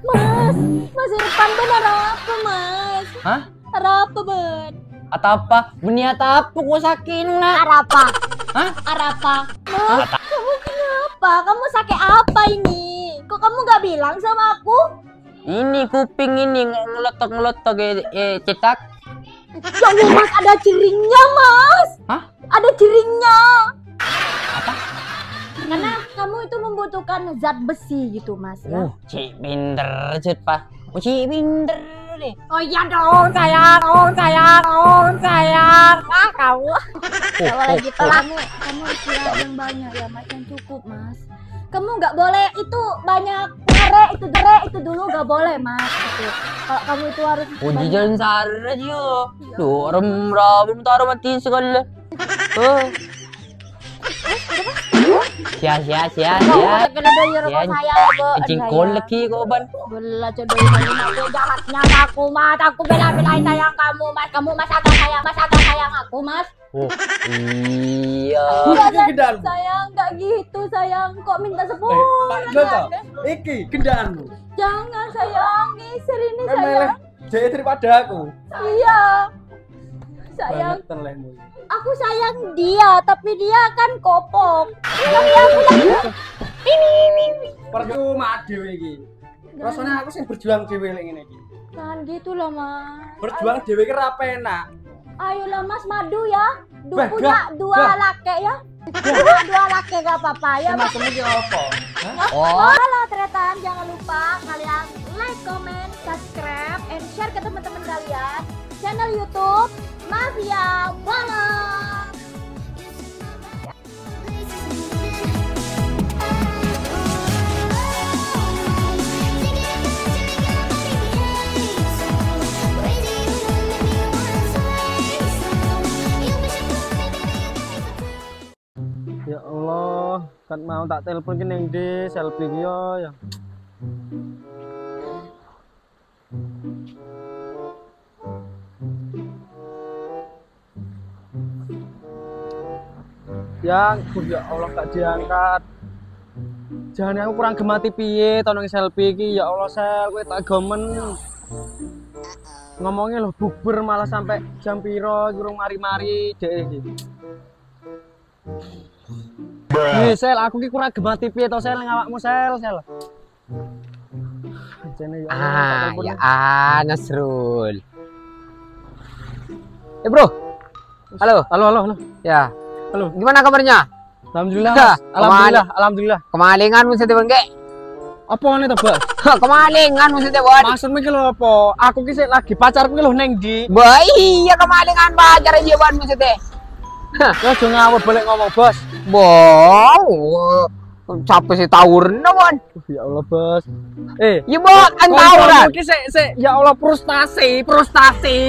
Mas, Mas Irfan benar apa Mas? Hah? Apa ben? Atau apa? Beniat apa kok sakit nak? Arapa? Hah? Arapa? Mas, kamu kenapa? Kamu sakit apa ini? Kok kamu nggak bilang sama aku? Ini kuping ini ngelotok cetak. Jangan Mas, ada ciringnya Mas. Hah? Ada ciringnya. Apa? Karena kamu itu membutuhkan zat besi gitu Mas ya. Cik binder cet pak. Cik binder deh. Oh iya dong sayang, sayang. Ah kamu. Kalau gitu kamu istirahat yang banyak ya Mas, yang cukup Mas. Kamu nggak boleh itu banyak gere itu dulu nggak boleh Mas. Gitu. Kalau kamu itu harus. Uji jalan sara aja. Duh, rem taruh mati sekali. Sia. Kena dari rumah saya, Jingkol lagi kau ban. Bela jodoh ini jahatnya aku Mas. Aku bela-belain sayang kamu Mas. Kamu mas agak sayang aku Mas. Oh iya. Sayang nggak gitu sayang. Kok minta sepuluh? Pak Joto, iki gendaanmu. Jangan sayang, geser ini sayang. Jadi daripada aku. Iya. Sayang. Aku sayang dia, tapi dia kan kopong. Tapi aku lagi ini. Percuma dhewe iki. Rasanya aku sing berjuang dhewe lek ngene iki. Jangan gitu loh Mas. Berjuang dhewe ki ra penak. Ayolah Mas, madu ya. Bah, Punya dua bah. laki ya. Dua laki gak apa-apa ya Mas. Macam iki apa? Halo Tretan, jangan lupa kalian like, comment, subscribe, and share ke teman-teman kalian channel YouTube Mafia Bola. Ya Allah, kan mau tak telepon ki ning ndi selfie ki yo ya. Ya Allah gak diangkat. Jangan aku kurang gemati piye to nang selfie ki. Ya Allah sel, kowe tak gomen. Ngomongnya loh bubur malah sampai jam piro durung mari-mari dek iki. Sel, aku ki kurang gemati piye to sel ning awakmu sel. Nasrul. Bro. Halo. Ya. Halo. Gimana kabarnya? Alhamdulillah. Mas. Alhamdulillah. Kemalingan mesti bengke. Apa ngene to, Bos? Kemalingan mesti buat. Maksudmu ki lho apa? Aku ki lagi pacarku ki lho ning ndi? Bah, iya kemalingan pacar aja ban mesti teh. Ya aja ngawur balik ngomong, Bos. Wow. Capek sih tawuran mon. Ya Allah, Bos. Ya bot kan tawuran. Ki sik ya Allah frustasi.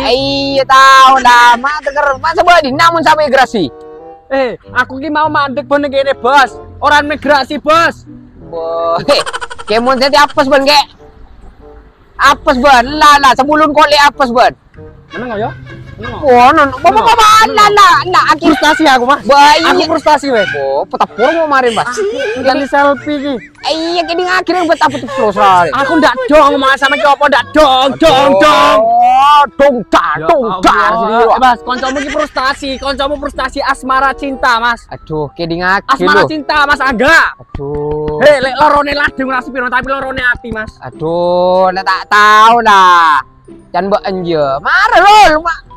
Iya tahu dah, mah teger masa boleh namun sama migrasi. Aku ki mau mandek ben kene, Bos. Orang migrasi, Bos. Boh. Kemon saya apes ban ke? Apes ban. Lah sebelum kole apes ban. Meneng ya? Wah, bapak lah, aku frustasi aku, Mas. Aku frustasi weh. Oh, petapur mau marin, Mas. Ganti selfie ki. Iya, kini akhirnya betapa tuh frustasi. Aku ndak dong mas sama ki apa ndak dong. Oh, dong dar. Mas, kancamu ki frustasi asmara cinta, Mas. Aduh, kini ngaki asmara cinta, Mas Angga. Aduh. Lek lorone ladeng nasi piro tapi lorone ati, Mas. Aduh, tak tahu dah. Jangan mbak enje. Marah lho, Mak.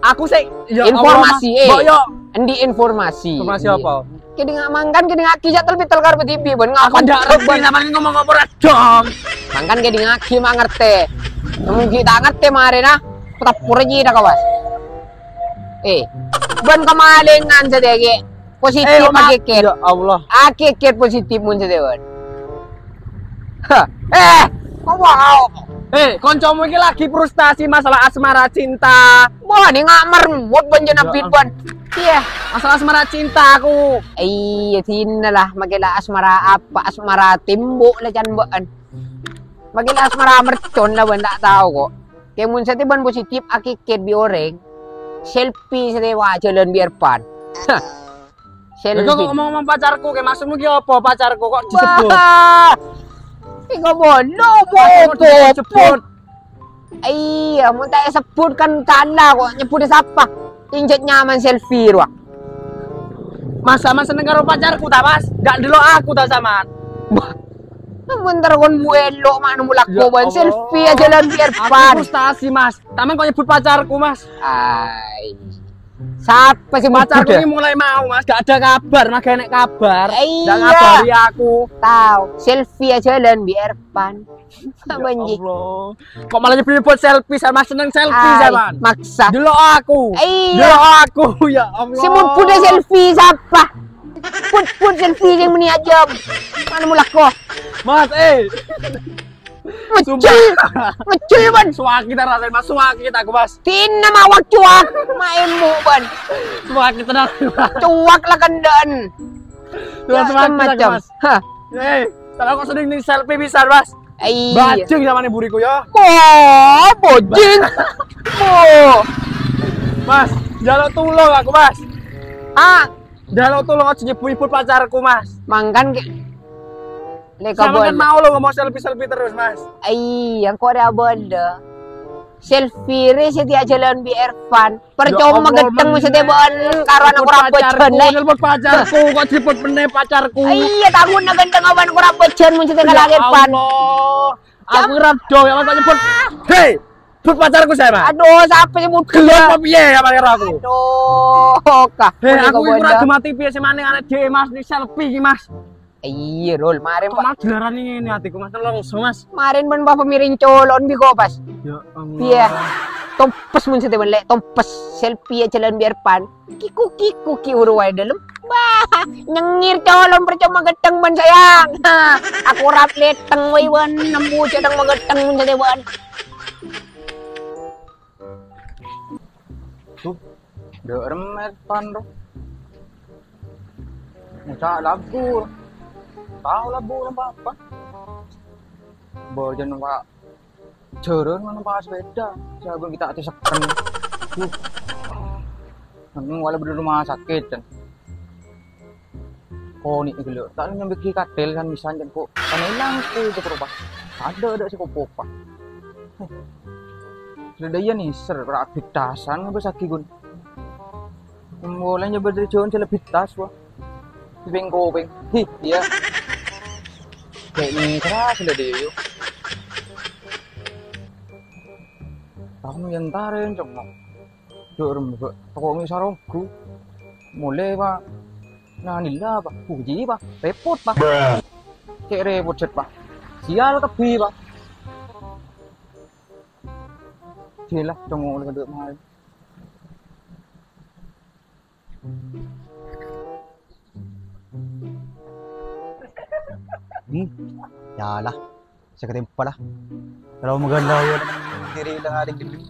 Aku sih informasi mbok yo endi informasi apa? Kene mangkan kene ngaki jatuh pitel karo TV ben aku ndak ngerti sampeyan ngomong apa dong. Mangkan kene ngaki mah ngerti. Mungkin tak ngerti mare nah. Petapur aja dah kawas. Ben kemalingan sedeke. Positif akikit. Ya Allah. Akikit positif mun sedek. Wow. Koncomu iki lagi frustasi masalah asmara cinta. Wah, ini ngamer mut benjana pitban. Iya, masalah asmara cinta aku. Iya, sinalah magila asmara apa asmara timbuk lah jan ban. Magila asmara mercon lah ban tak tahu kok. Kemun sa tiban positif akikit bi oreng. Selfie sa dewa jalan biar pan. Selfie. Kok ngomong pacarku ke maksudmu ki apa pacarku kok disebut? Ikaw bondo mo, popot. Iya, mau tak sebutkan tanda kok nyebut siapa? Injek nyaman selfie ruang. Mas sama seneng karo pacarku ta, Mas? Gak delok aku ta sama. Bentar kon buelo mana mulak Ya ban Allah. selfie aja lan biar Aku pan. frustasi, Mas. Taman kok nyebut pacarku, Mas. Ay. Siapa sih Pacarku pacarku ini mulai mau, Mas. Gak ada kabar, Mas. Gak enek kabar. Iya. Gak ngabari aku. Tahu, selfie aja lan biar pan. Ya Banji. Allah. Kok malah nyebut selfie sama seneng selfie Ay, sama. maksa. Delok aku. Iya. Delok aku, ya Allah. Si punya selfie siapa? Put selfie yang meni aja. Mana mulak kok? Mas, Mecil, Sumpah. mecil ban. Suak kita rasain, Mas. Suak kita aku, Mas. Tina mawak cuak, maemu ban. Suak kita dah. Cuak lah kendan. Suak kita aku, macam. Mas. Hah. Kalau kok sering nih selfie bisa, Mas. Iya. Bajing sama nih buriku ya. Oh, bojing. Oh. Mas, jaluk tulung aku, Mas. Ah, Jaluk tulung aja nyebut pacarku, Mas. mangkan ke leka Sama kan bon. mau lo ngomong selfie-selfie terus, Mas. Iya, kok ada bonda. Selfie re setia jalan bi Ervan. Percuma Ya Allah, geteng men. mesti bon karo anak kurang bocen le. Nyebut pacarku, kok nyebut meneh pacarku. Iya, tahun na genteng awan kurang bocen mesti Ya kalage pan. Allah. Aku ngerap do ya Mas nyebut. Hei, nyebut pacarku saya, Mas. Aduh, sampai nyebut Gelap gila. apa piye ya Mas karo aku? Aduh, kah. Hei, aku iki ora gemati piye sih maning ane dhewe Mas di selfie iki, Mas. Iya, Rol, kemarin Kok Pak. malah dilarang ini hatiku, Mas. Tolong, Mas. Kemarin ben bapak miring colon bi kok pas. Ya Allah. Iya. Tompes mun sete lek tompes selfie jalan biar pan. Kiku ki urwai dalam. Bah, nyengir colon percuma geteng ban sayang. Ha, aku rap leteng wai wan nembu cedang mageteng mun sete ban. Tuh, udah remet pan bro. Muka lagu, tahu lagu apa? Bawa numpak jeren numpak sepeda, jago kita hati seken. Nang wala di rumah sakit kan. Kau nih gitu, tak nyampe ki kadel kan misalnya kok, kan hilang tuh ke perubahan. Ada si kopopa. Sudah dia nih ser beraktivitasaan nggak bisa kigun. Mulai nyoba dari jauh lebih tas wah. Ping koping, hi dia. Kayak ini keras sudah dia yuk. Aku yang tarin cengok. Dorong juga. Toko misaroku. Mulai pak. Nah nila pak. Puji pak. Repot pak. Kayak repot set pak. Sial kebi pak. Gila cengok udah gede mahal. Yalah, saya ketempa lah. Kalau maganda yun, diri lang ating dibli.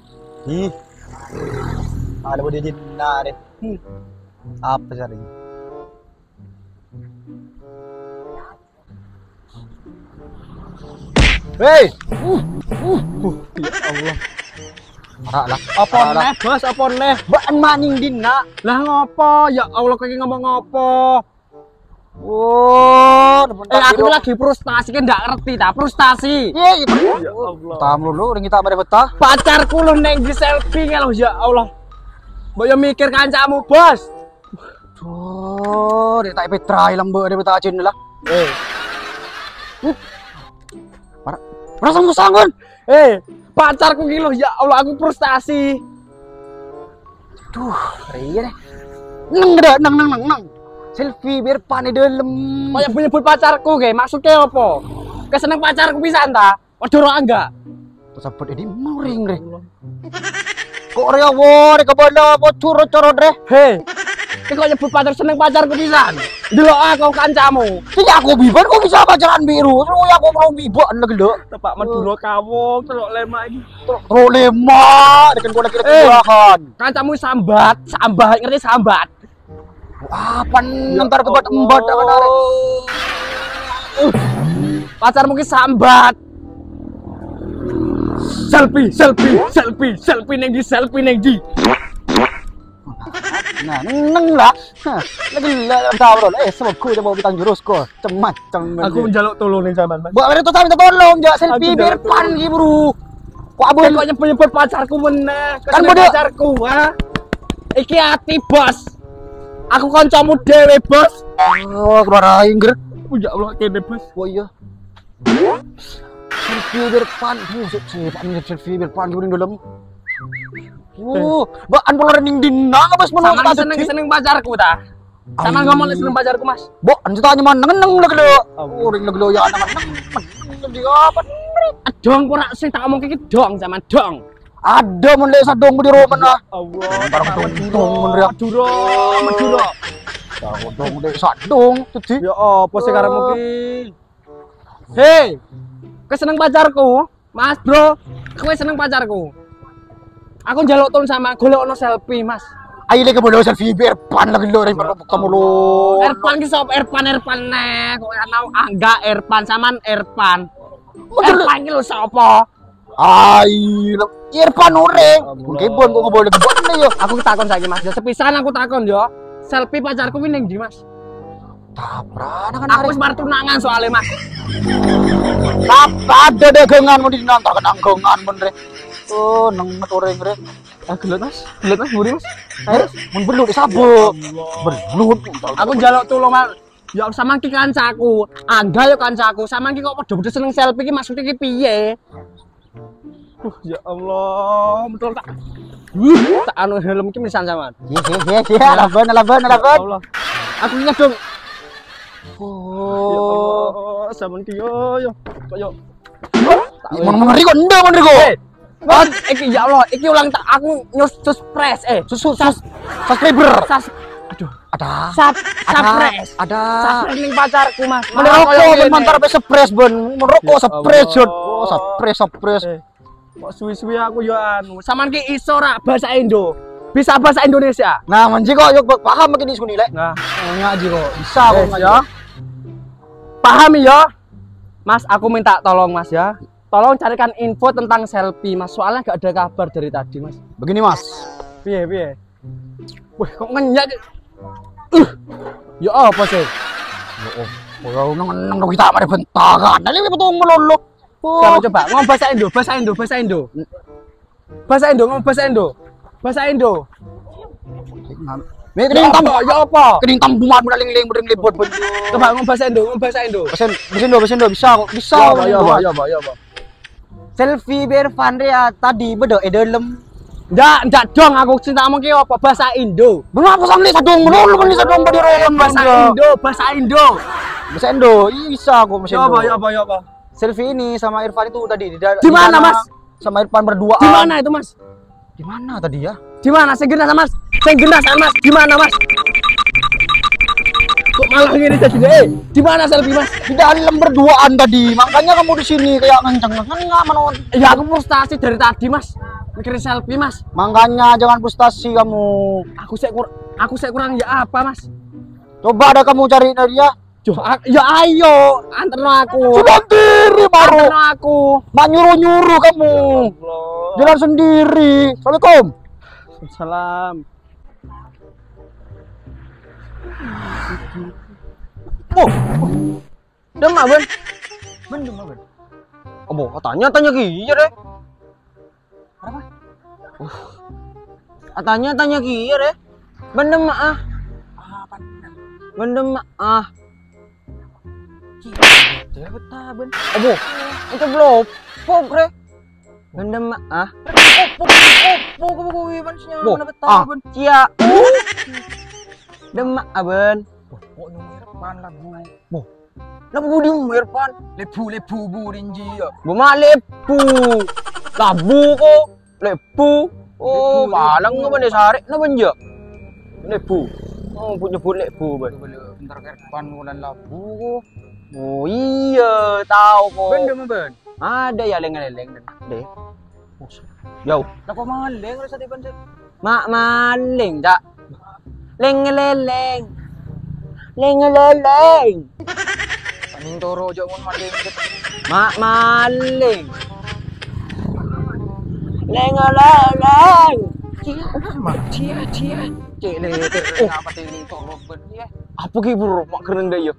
Alam mo din na rin. Apa sa rin? Hey! Ya Allah. Marah lah. Apa neh, Mas? Apa neh? Baan maning din na. Lah ngopo? Ya Allah kaki ngomong ngopo? Oh, Aku lagi frustasi kan nggak ngerti ta, frustasi. Iya, Ya Allah. Tam lu ring kita mereka ta. Pacarku lu neng di selfie ngeloh ya Allah. Mbok yo mikir kancamu, Bos. Tuh, dia tak petra ilang ba dia betacin lah. Para sanggun. Pacarku ki lho ya Allah aku frustasi. Duh, iya deh. Nang. Selfie biar pane dalam. Kayak nyebut pacarku ge, maksudnya apa? Keseneng pacarku pisan ta? Waduh ora enggak. Terus apa ini muring re. Kok rea wo, reka bala wo curo-curo re. Hei. Ki kok nyebut pacar seneng pacarku pisan. Delok aku kancamu. Tidak aku biban kok bisa pacaran biru. Terus aku mau biban lagi lo. Tepak Madura kawong, telok lema iki. Terus lema, dengan gua lagi kelahan. Kancamu sambat, ngerti sambat? Apa ntar kebat embat akan arek. Pacarmu ki sambat. Selfie neng di. Nah, neng lah. Lagi lah tahu loh. Sebabku coba utang jurus kok. Macam Aku menjaluk tolong nih zaman, Mas. Buat mereka tuh minta tolong, jak selfie biar pan gitu, Bro. Kok abon Kok nyebut pacarku meneh? Kan Kan bodoh. pacarku, ha? Iki hati, Bos. Aku kancamu dhewe, Bos. Oh, keluar aing, Ger. Ya Allah, kene, Bos. Oh iya. Selfie biar pan. Buset sih, Pak selfie biar pan di dalam. Baan pola rening dina Mas menurut Sama seneng pacarku ta. Sama ngomong seneng pacarku, Mas. Bo, anjir tanya mana neng lagi lo. Oh, ring lagi lo ya anak neng. Di apa? Dong ora sing tak omong iki dong zaman dong. Ada mun lek sadong di roman ah. Allah, Barang dong mun riak. Madura. Sadong lek sadong tadi. Ya apa sih karepmu ki? Hei. Kowe seneng pacarku? Mas, Bro. Kowe seneng pacarku? Aku njaluk tolong sama golek ono selfie, Mas. Ayo lek bodo selfie biar pan lagi lo ring kamu lo. Erpan ki sop Erpan nek. Kok ana Angga Erpan saman Erpan. Betul. Erpan ki lho sapa? Ayo, Irfan oreng. Kebon kok boleh kebon nih yo. Aku takon saiki, Mas. Ya sepisan aku takon yo. Selfie pacarku ki ning ndi, Mas? Tabrana kan Aku wis bar tunangan soalnya, Mas. ada dagangan mau dinantar kan anggongan bener. Oh, neng oreng re. Gelut, Mas. Gelut, Mas. Buri, Mas. Ayo, mun belut disabuk. Belut. Aku njaluk tulung, Mas. Ya sama ki kancaku. Angga yo kancaku. Sama ki kok padha-padha seneng selfie ki maksudnya ki piye? Ya Allah, betul tak. Tak anu helm ki misan sampean. Iya, laban. Allah. Aku ingat dong. Ya Oh, Allah, sampean ki yo. Koyo mon Rigo, ndang mon Rigo. Mas, iki ya Allah, iki ulang tak aku nyus press Subscriber. Aduh, Ada. Sapres. Ada. Sapres ning pacarku, Mas. Merokok mantar sampai spres ben. Merokok spres jod. Oh, spres. Kok suwi-suwi aku yo anu. Saman ki iso ra bahasa Indo. Bisa bahasa Indonesia. Nah, manji kok yuk paham begini suni lek. Nah, Ngaji kok. Bisa kok ya. Paham ya? Mas, aku minta tolong, Mas ya. Tolong carikan info tentang selfie, Mas. Soalnya gak ada kabar dari tadi, Mas. Begini, Mas. Piye? Wih, kok ngenyak. Ya apa sih? Oh, nang kita mari bentakan. Nah, ini betul melulu. Coba ngomong bahasa Indo. Bahasa Indo. Kening tam, ya apa? kening tam bumat muda ling libot. Coba ngomong bahasa Indo. Besen do bisa kok. Bisa. Ya apa? Selfie biar fun ya tadi bedo dalam. Ndak dong aku cinta ngomong ki apa bahasa Indo. Kenapa sampe sadong melulu men sadong badi royan Bahasa Indo. Bahasa Indo. Bisa kok mesin. Ya apa? Selfie ini sama Irfan itu tadi Di mana, Mas? Sama Irfan berduaan. Di mana itu, Mas? Di mana tadi ya? Di mana? Saya gendas, Mas. Di mana, Mas? Kok malah gini jadi? Di mana selfie, Mas? Di dalam berduaan tadi. Makanya kamu di sini kayak kenceng. Kan enggak menon. Ya aku frustasi dari tadi, Mas. Mikirin selfie, Mas. Makanya jangan frustasi kamu. Aku saya kurang ya apa, Mas? Coba ada kamu cari dia. Ya ayo, anterno aku. Sudah sendiri baru. Anterno aku. Mak nyuruh kamu. Jalan sendiri. Assalamualaikum. Salam. Oh, Demak, Ben. ben. Oh, tanya kia deh. Tanya kia deh. Ben demak ah. Ben demak ah. Dia betah ben. Aduh, itu belum. Pop re. Ben demak ah. Pokok manusia Bo, mana betah ah, ben. cia. Demak ah, Ben. Pokok nomor pan lagu. Lagu di Irfan. Lepu burinji ya. Buma lepu. Labu ko. Lepu. Oh, palang nga ba ni sari? Na banja? Lepu. Oh, nyebut lepu ba? Bentar ke pan bulan labu. Oh iya, tahu ko. Ben demo ben. Ada ya leng-leng deh. Yo, Dapat maling sa tiban sir. maling tak? Leng-leng. Leng-leng. Aning toro aja mun maling. Maling. Leng-leng. Cia. cek le. Ngapa ini tolong ben ya. Apa ki bro? Mak keren deh ya.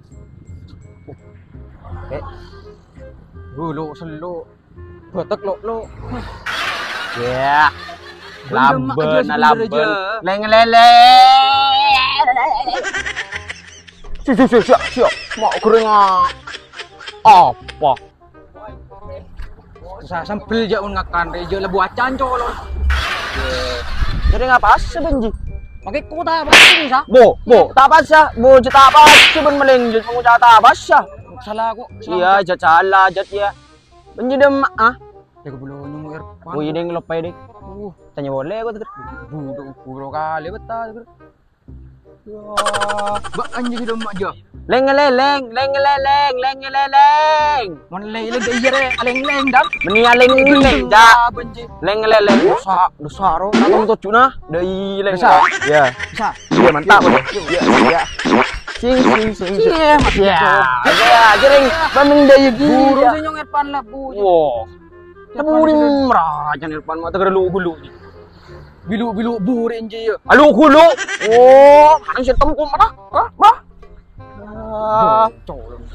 Lo selo. Batak lo. Ya. Lamben, Lamben, aja lamben. sebenarnya. Leng lele. Siap. Mak keren apa? Sa sampel ja un ngakan rejo lebu acan colon. Jadi ngapa sebenji? Pakai kota apa sih sa? Bo, tapas ya. Bo, tapas. Seben melengjut mengucap tapas ya. Salah aku. Iya, jat salah, jat ya. Benji dem ah. Ya belum nyung Irfan. Oh, ini ngelopay deh. Tanya boleh aku tuh. Buru kali betul. Ba anjing hidup aja. Leng. Mon lele de yere aleng dam. Meni leng ja. Benci. Leng. Dosa ro. Atong to cuna. Dei leng. Dosa? Ya. Bisa. Iya mantap. Ya. Sing. Iya, Ya, jering baming deui Buru guru. sih nyong Irfan lah bu. Wow. Taburi merajan Irfan mata gelu. Bilu buru enje ya. Alu hulu. Oh, kan si temku mana? Bah. Colong.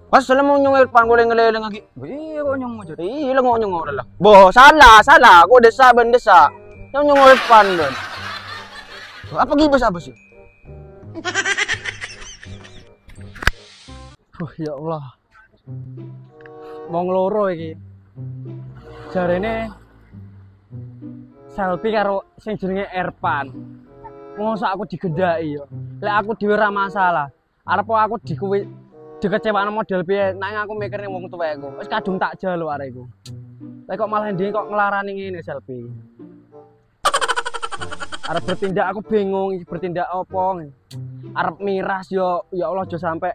Pas mo nyong Irfan ko leng lagi. Iya kok nyong aja. Iya lang nyong ora lah. Bo, salah. Ko desa ben desa. Nyong Irfan don. Apa gibas apa sih? Ya Allah. Wong loro iki. Jarene selfie karo sing jenenge Irfan. Mosok aku digendaki yo. Lek aku dhewe ora masalah. Arep aku dikecewakno model piye nang aku mikirne wong tuweku. Wis kadung tak jalu arek iku. Lek kok malah ndek kok nglarani ngene selfie. Arep bertindak aku bingung iki bertindak apa. Arep miras yo ya Allah aja sampai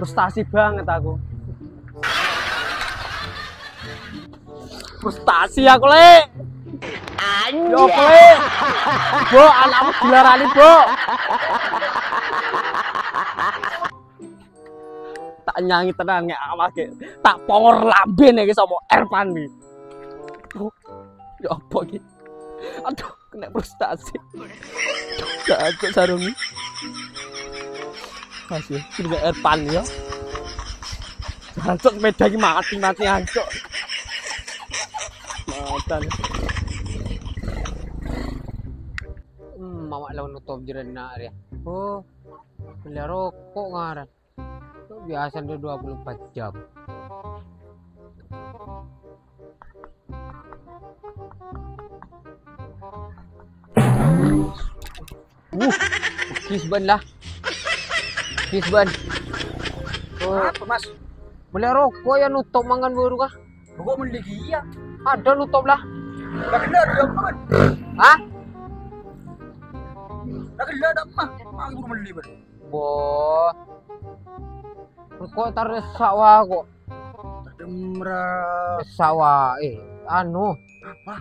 frustasi banget aku. Frustasi aku le. Yo le. Bo anakmu dilarani, Bo. Tak nyanyi tenan nek awake. Tak pongor lamben iki sama Irfan iki. Ya apa iki? Aduh, kena frustasi. Gak sarung iki. Masih juga Irfan ya. Hancur sepeda iki mati hancur. Matan. Mama lawan nutup jerena ya. Oh. Beli rokok ngaran. Biasa dia 24 jam. Kisban lah. Kisban. Oh, Apa Mas? beli rokok ya nutup mangan baru kah? Kok meligi ya? Ada nutup lah. Dah kena dia kan. Hah? Dah kena dah mah. Aku baru meli ber. Boh. Kok taruh sawah kok. Demra. Sawah. Anu. Apa?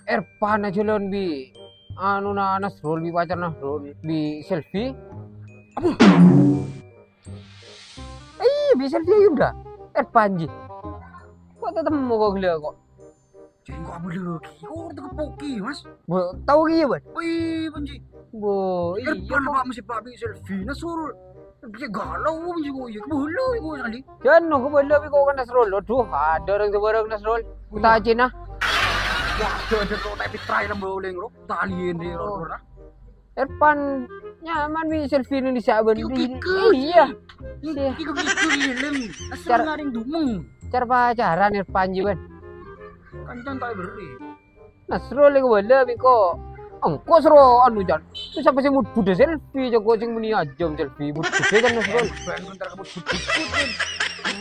Irfan aja lon bi. Anu na Nasrul bi pacar Nasrul bi selfie. Apa? Bi selfie udah. Irfan ji. Kok ketemu kok gila kok. Jadi kok apa lagi? Oh, itu kepoki, Mas. Bo, tahu gitu ban? Wih, benci. Bo, iya Irfan kok. apa masih Pak bi selfie Nasrul. Dia galau benci kok. Ya kebulu iku sekali. Jangan kok bela bi kok kan Nasrul. Aduh, ada orang sebarang Nasrul. Kita aja nah. Ya, ada lo tapi try lah boleh ngro. Talien dia ora. Irfan nyaman bi selfie Indonesia ban. Kikik. Iya. Iku lilin. Asal ngaring dumeng. Cara pacaran Irfan ji ban. Kancan tak beri. Nasrul iku bela bi kok. Engko sero anu jan. Terus sampai sing budhe selfie jago sing muni ajam selfie budhe kan Nasrul. Ben bentar kamu putih.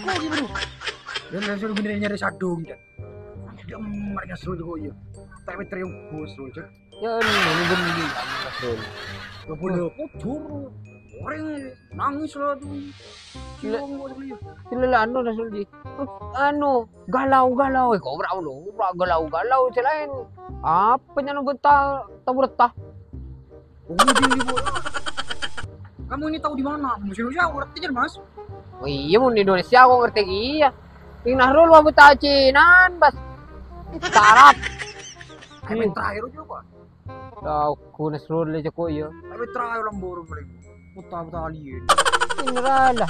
Kok gitu. Dan langsung bener nyari sadung dan. Dia mereka seru juga ya. Tapi trium bos seru je. Ya ini bener Nasrul. Gak boleh pujur. Orang nangis lah tuh. Cium bos beli. Sila anu Nasrul ji. Anu galau. Kok ora ono. Galau selain apa nya betah tahu retah. Oh dia bos. Kamu ini tahu di mana? Musim Indonesia ngerti kan Mas? Oh iya mun Indonesia kok ngerti iya. Ing Nasrul wa betah cinan bas. Tarap. Ayo terakhir aja Pak. Aku nasrul le ko yo. Ayo terakhir lembur mereka. Putar alien. Inralah,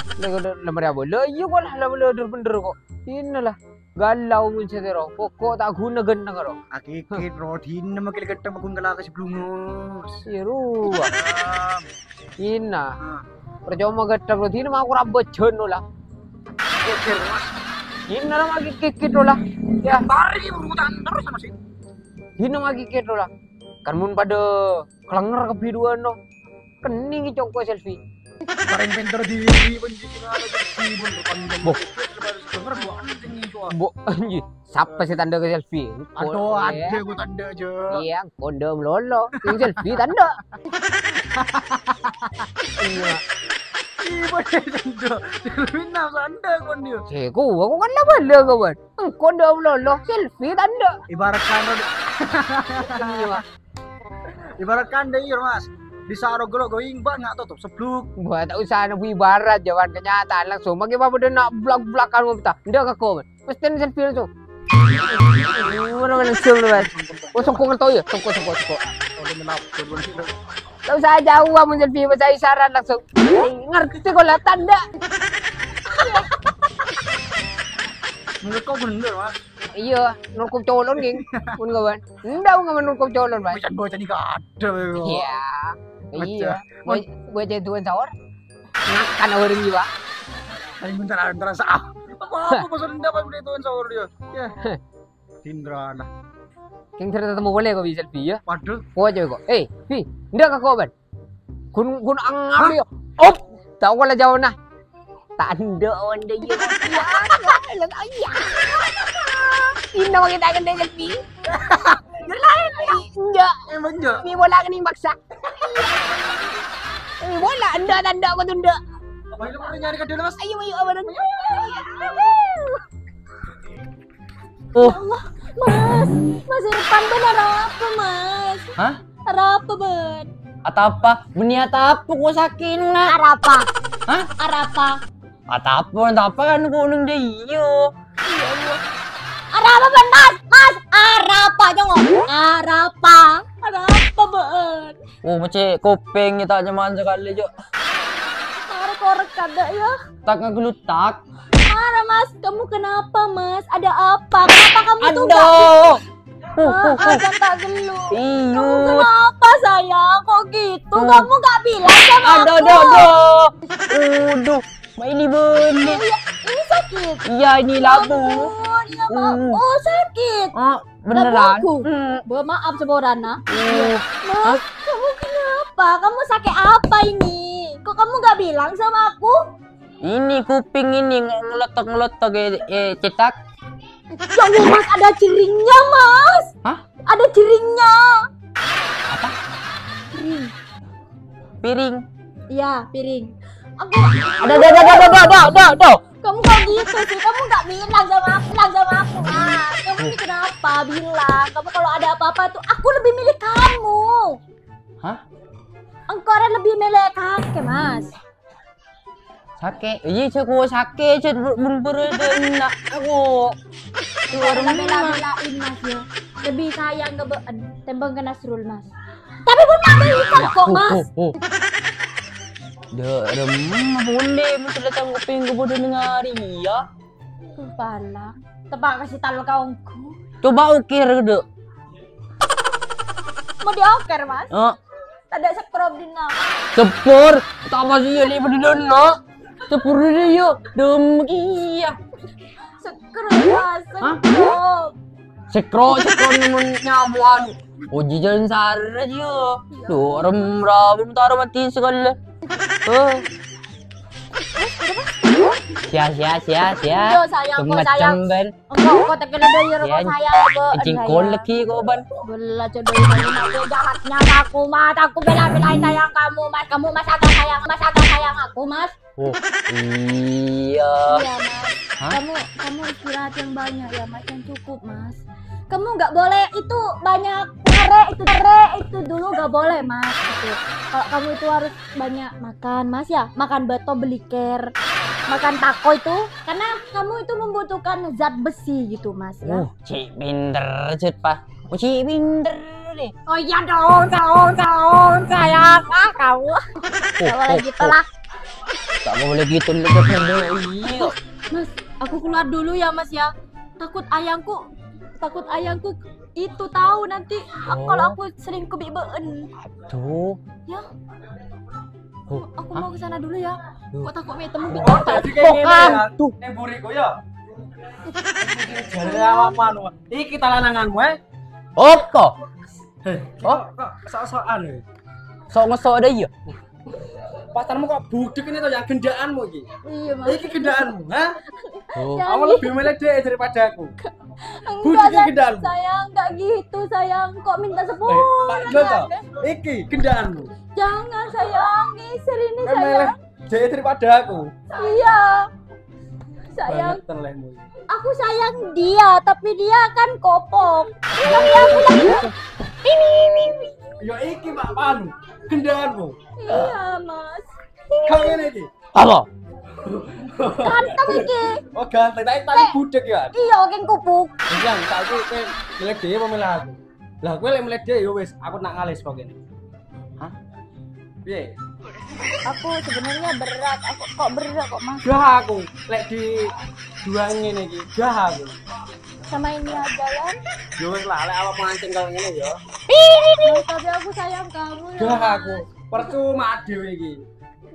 lemari apa? Yo kok lah bener bener kok. Inilah galau mun setero. Pokok tak guna gendang karo. Akikit rodin nama kali ketang magun galak sebelum mus. Siru. Ina. Percuma gendang lo dina aku rabot jono lah. Kecer Mas. Ina lah magi kikit lo lah. Ya, Bari urutan terus sama sih. dina magi kikit lo lah. Kan mun pada kelenger kebiduan no. Kening congko selfie. Bareng pinter di penjikin ada bersih bener kan. Boh. Denger gua anjing itu. Bo anjir, siapa sih tanda ke selfie? Aduh, ada gua tanda aja. Iya, kondom lolo. Yang selfie tanda. Iya. Iya, tanda. Selfie tanda kon dia. Aku kan lah bala kawan. Kondom lolo, selfie tanda. Iya. Ibaratkan deh Mas. Di saro gelok going bak nggak tutup sebluk. Buat tak usah nak ibarat jawan kenyataan langsung. Bagi apa dia nak blak-blakan mau kita? Ndak aku. Mesti ni selfie tu. Mana langsung tu bas. Oh songkong tau ya? Songkong. Tak usah jauh mau selfie bahasa isyarat langsung. Ngerti kau lah tanda. Menurut kau bener Mas. Iya, nurkup colon geng. Pun kawan. Ndak ngamen nurkup colon bas. Bocah ni ada. Iya. Iya. Gue jadi tuan sahur. Ngakan orang jiwa. Tapi bentar sah. Apa pasal dapat beli tuan sahur dia. Ya. Tindra lah. Yang ternyata mau boleh kau bisa selfie ya? Waduh. Kau aja kau. Vi, ndak kau ban. Kun angambil. Op, tahu kalau jauh nah. Tanda onda ya. Ya. Ini mau kita akan selfie. Enggak. Emang enggak. Ini bola kening baksa. Ini bola anda tanda aku tunda. Apa itu mau nyari kadang Mas? Ayo abang. Ya Allah, Mas Irfan benar apa Mas? Hah? Apa ben? Atapa? Beniat apa kau sakin nak? Arapa? Hah? Arapa? Atapa kan kuning deh iyo. Arapa ben Mas? Arapa jangan. Arapa ben? Oh macam kopeng tak nyaman sekali jo. Korek kada ya. Tak ngegelutak. Marah Mas, kamu kenapa Mas? Ada apa? Kenapa kamu tuh Aduh. Ada tak gelu? Iyo. Kamu kenapa sayang? Kok gitu? Kamu gak bilang sama aku? Aduh. Mak ini boleh. Ini sakit. Iya ini labu. Oh, iya, oh sakit. Ah, beneran. Labu aku. Maaf seborana. Mas, kamu kenapa? Kamu sakit apa ini? Kok kamu gak bilang sama aku? Ini kuping ini ngeletok cetak. Jangan Mas, ada ciringnya Mas. Hah? Ada ciringnya. Apa? Piring. Piring. Iya, piring. Aku Ada. kamu kok gitu sih? Kamu gak bilang sama aku, Mas. Kamu ini kenapa bilang? Kamu kalau ada apa-apa tuh aku lebih milih kamu. Hah? Engkau orang lebih milih kakek, Mas. Sakit. Iya, aku sakit. Nak aku. Karena bela-belain Mas ya. Lebih sayang ke tembang ke Nasrul Mas. Tapi pun ada ikan kok Mas. Remah boleh mesti datang kuping ke bodoh dengar iya. Kepala. Tepak kasih tahu kawanku. Coba ukir dek. Mau dioker Mas? Ada sekrob di nama. Sepur. Tak masih ya lihat di dana. Sepur dia yuk. Dem iya. Sekrob Mas. Sekrob. Sekro namun nyamuan. Uji jalan sara aja. Tuh rem taruh mati sekali. Sia. Yo sayang, kok sayang. Ben. Engkau tak kena doyur kok sayang. Cingkol lagi kau ban. Bela jodoh aku jahatnya aku Mas. Aku bela-belain sayang kamu Mas. Kamu Mas agak sayang aku Mas. Oh iya. Iya Mas. Hah? Kamu istirahat yang banyak ya Mas, yang cukup Mas. Kamu nggak boleh itu banyak itu dulu nggak boleh Mas. Gitu. Kalau kamu itu harus banyak makan Mas ya, makan beto beliker, makan taco itu, karena kamu itu membutuhkan zat besi gitu Mas ya. Cik pinter cut pak. Masih minder deh. Oh iya dong, sayang. Ah, kamu. Gak boleh gitu lah. Tak boleh gitu lu. Iya. Mas, aku keluar dulu ya Mas ya. Takut ayangku itu tahu nanti kalau aku selingkuh bibeen. Tuh. Ya. Aku mau ke sana dulu ya. Kok takut ketemu Oh, tadi kayak gini ya. Tuh. Ning buriku ya. Jare awakmu anu. Iki kita lananganmu Opo? Oh, kok sok-sokan ya. Sok ngesok deh ya. Pacarmu kok budek ini tuh yang gendaanmu iki. Iya Mas. Iki gendaanmu, ha? Oh. Jangan Kamu gitu. lebih milih dia daripada aku. Enggak, Budek gendaanmu. sayang, enggak gitu sayang. Kok minta Pak sepuluh? Joto, iki gendaanmu. Jangan sayang, ngisir ini Kan milih sayang. dia daripada aku. Iya. Sayang, Banget lehmu. aku sayang dia, tapi dia kan kopong. Tapi aku ini. Ya iki Pak Panu, gendaanmu. Iya Mas. Kau ngene iki. Apa? Ganteng iki. Oh, ganteng, tapi budek ya. Iya, geng kupuk. Yang saiki kowe milih dia apa milih aku? Lah kowe lek milih dia ya wis, aku nak ngalis pokoknya. Hah? Piye? Aku sebenarnya berat. Aku kok berat kok Mas. Gah aku lek di dua ngene iki, gah aku. Sama ini aja ya. Ya wis lah, lek awak mancing kalau ngene ya. Mas, tapi aku sayang kamu ya. Gah aku. Percuma dhewe iki.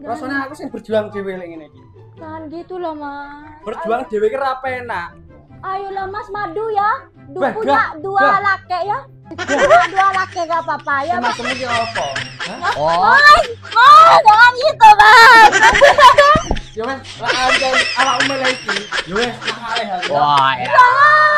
Rasane aku sing berjuang dhewe lek ngene iki. Jangan gitu loh Mas. Berjuang dhewe ki ra penak. Ayolah Mas, madu ya. Bah, Punya gah, dua gah. laki ya. Dua laki gak apa-apa ya Mas. Maksudmu ki apa? Hah? Oh. Mas, jangan gitu Mas. Ya wis, lek anjen awakmu milih iki. Ya wis, nak ngalih aku. Wah, ya. Jangan.